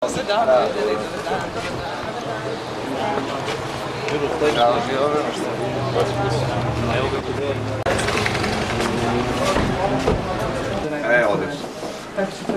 Odlično.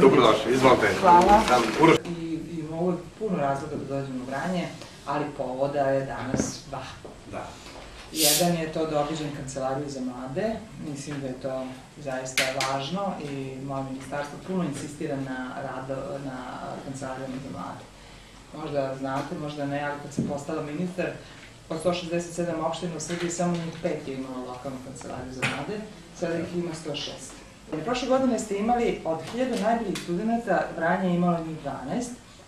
Dobrodošli, izvolite. Hvala. I ovo je puno razloga da dođem u Vranje, ali povoda je danas dva. Jedan je to da obiđem kancelariju za mlade, mislim da je to zaista važno i moje ministarstvo puno insistira na rad na kancelarijama za mlade. Možda znate, možda ne, ali kad sam postala ministar, od 167 opština u Srbiji samo njih 5 je imalo lokalnu kancelariju za mlade, sada ih ima 106. Prošle godine ste imali od 1000 najboljih studenta, Vranje je imalo njih 12,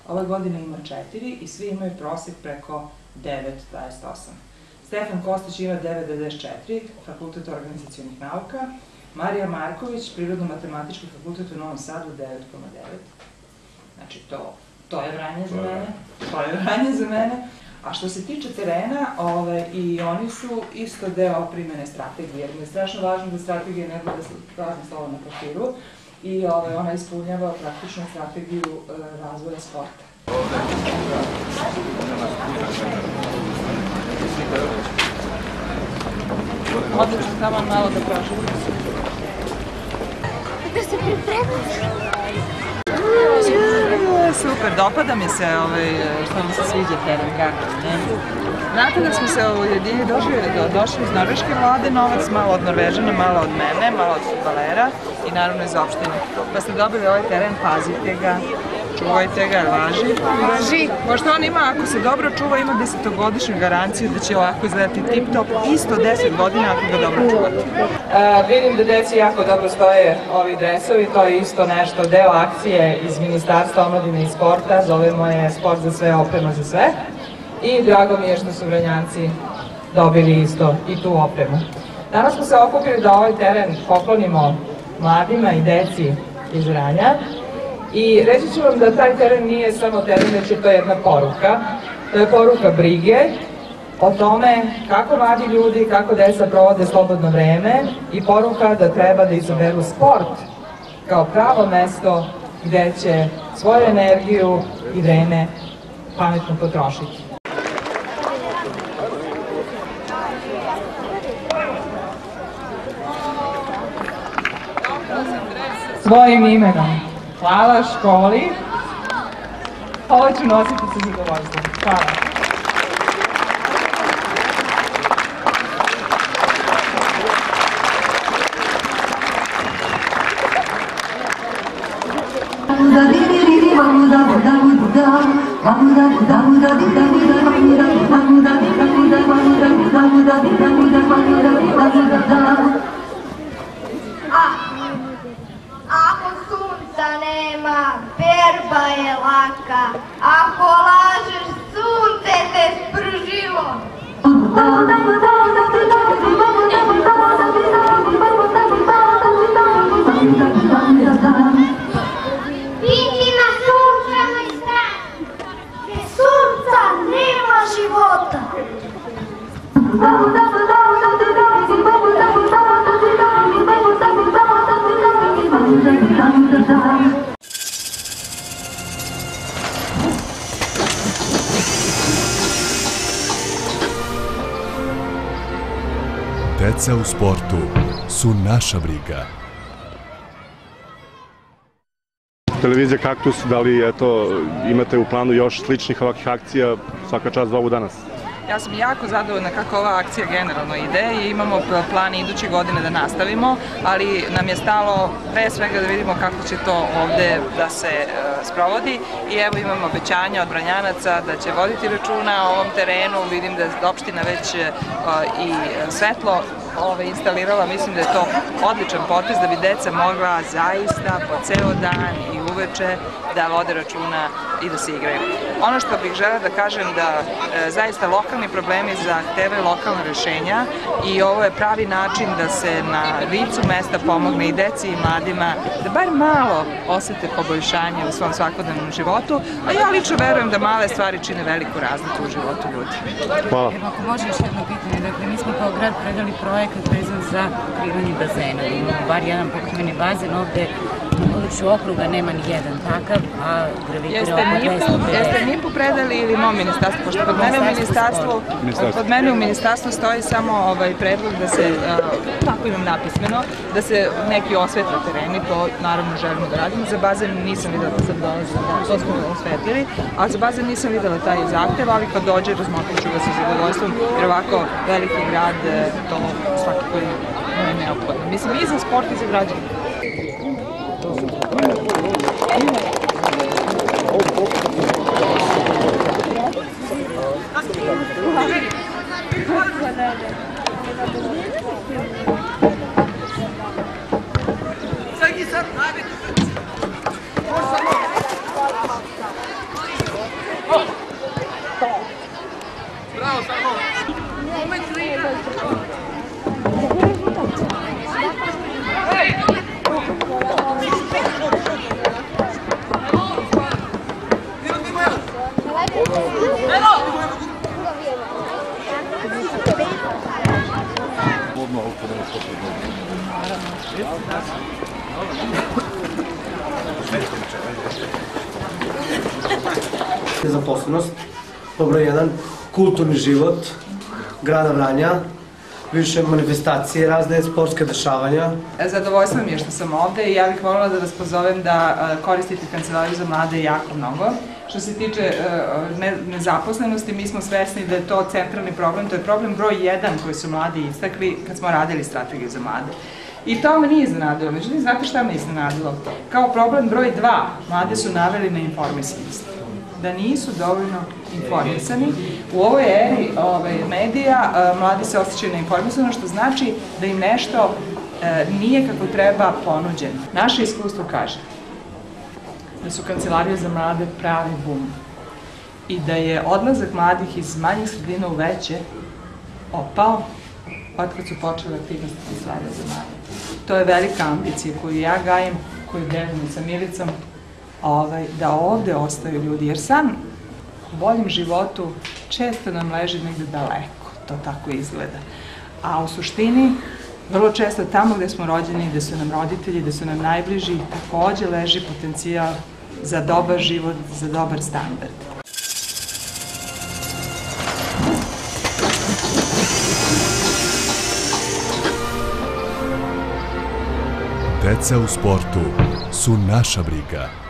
ove godine ima 4 i svi imaju prosek preko 9,28. Stefan Kostić ima 9,94, Fakultet organizacionih nauka, Marija Marković, Prirodno-matematički fakultet u Novom Sadu, 9,9. Znači, to je Vranje za mene, to je Vranje za mene. A što se tiče terena, i oni su isto deo primene strategije, jer mi je strašno važno da strategija ne bude prazno slovo na papiru i ona ispunjava praktično strategiju razvoja sporta. Odlično, samo malo da prošlim. Da se pripremaš? Super, dopada mi se što mi se sviđa teren kako, ne? Znate da smo se ujedinili, došli iz norveške vlade, novac malo od Norvežana, malo od mene, malo od fudbalera i naravno iz opštine. Pa ste dobili ovaj teren, pazite ga, čuvajte ga, važi? Važi. Pošto on ima, ako se dobro čuva, ima 10-godišnju garanciju da će ovako izgledati tip-top, isto 10 godina ako ga dobro čuvate. Vidim da deci jako dobro stoje ovi dresovi, to je isto nešto, deo akcije iz Ministarstva omladine i sporta, zovemo je Sport za sve, oprema za sve. I drago mi je što su Vranjanci dobili isto i tu opremu. Danas smo se okupili da ovaj teren poklonimo mladima i deci iz Vranja. I reći ću vam da taj teren nije samo teren, već je to jedna poruka. To je poruka brige o tome kako mladi ljudi, kako deca provode slobodno vreme i poruka da treba da izaberu sport kao pravo mesto gde će svoju energiju i vreme pametno potrošiti. Svojim imenom. Hvala školi. Ovo ću nositi sa zadovoljstvom. Hvala. Ako sunca nema, berba je laka. Ako lažeš, sunce te spržilo. Vidi na sunčanoj strani. Bez sunca nema života. Deca u sportu su naša briga. Televizija Kaktus, da li imate u planu još sličnih ovakvih akcija, svaka čast za ovu danas? Ja sam jako zadovoljna kako ova akcija generalno ide i imamo plan iduće godine da nastavimo, ali nam je stalo pre svega da vidimo kako će to ovde da se sprovodi i evo imamo obećanja od Vranjanaca da će voditi računa o ovom terenu, vidim da je opština već i svetlo instalirala, mislim da je to odličan potez da bi deca mogla zaista po ceo dan i uveče da vode računa i da se igraju. Ono što bih želela da kažem da zaista lokalni problemi zahtevaju lokalna rešenja i ovo je pravi način da se na licu mesta pomogne i deci i mladima da bar malo osete poboljšanje u svom svakodnevnom životu, a ja lično verujem da male stvari čine veliku razliku u životu ljudi. Hvala. Ako može još jedno pitanje, dakle mi smo kao grad predali projekat vezan za pokrivanje bazena, imamo bar jedan pokriveni bazen ovde području okruga nema ni jedan takav, a gravitira oko 250. Jeste NIP-u predali ili mom ministarstvu? Pošto kod mene u ministarstvu stoji samo predlog da se, tako imam napismeno, da se neki osvetle tereni, to naravno želimo da radimo. Za bazen nisam videla da sam dolazila, to smo osvetlili, a za bazen nisam videla taj zahtev, ali kad dođe razmotrit ću ga sa zadovoljstvom, jer ovako veliki grad to svakako je neophodno. Mislim i za sport i za građane. Nezaposlenost, broj 1, kulturni život grada Vranja, više manifestacije, razne sportske dešavanja. Zadovoljstvo mi je što sam ovde i ja bih voljela da vas pozovem da koristite Kancelariju za mlade jako mnogo. Što se tiče nezaposlenosti, mi smo svesni da je to centralni problem, to je problem broj 1 koji su mladi istakli kad smo radili strategiju za mlade. I to me nije iznenadilo, međutim, znate šta me iznenadilo? Kao problem broj 2, mlade su naveli na informisanost. Da nisu dovoljno informisani. U ovoj eri medija mladi se osjećaju neinformisano, što znači da im nešto nije kako treba ponuđeno. Naše iskustvo kaže da su kancelarije za mlade pravi bum i da je odlazak mladih iz manjih sredina u veće opao otkad su počele aktivnosti kancelarije za mlade. To je velika ambicija koju ja gajim, koju delim sa Milicom, da ovde ostaju ljudi, jer san u boljem životu često nam leži negde daleko, to tako izgleda. A u suštini, vrlo često tamo gde smo rođeni, gde su nam roditelji, gde su nam najbliži, takođe leži potencijal za dobar život, za dobar standard. Deca u sportu su naša briga.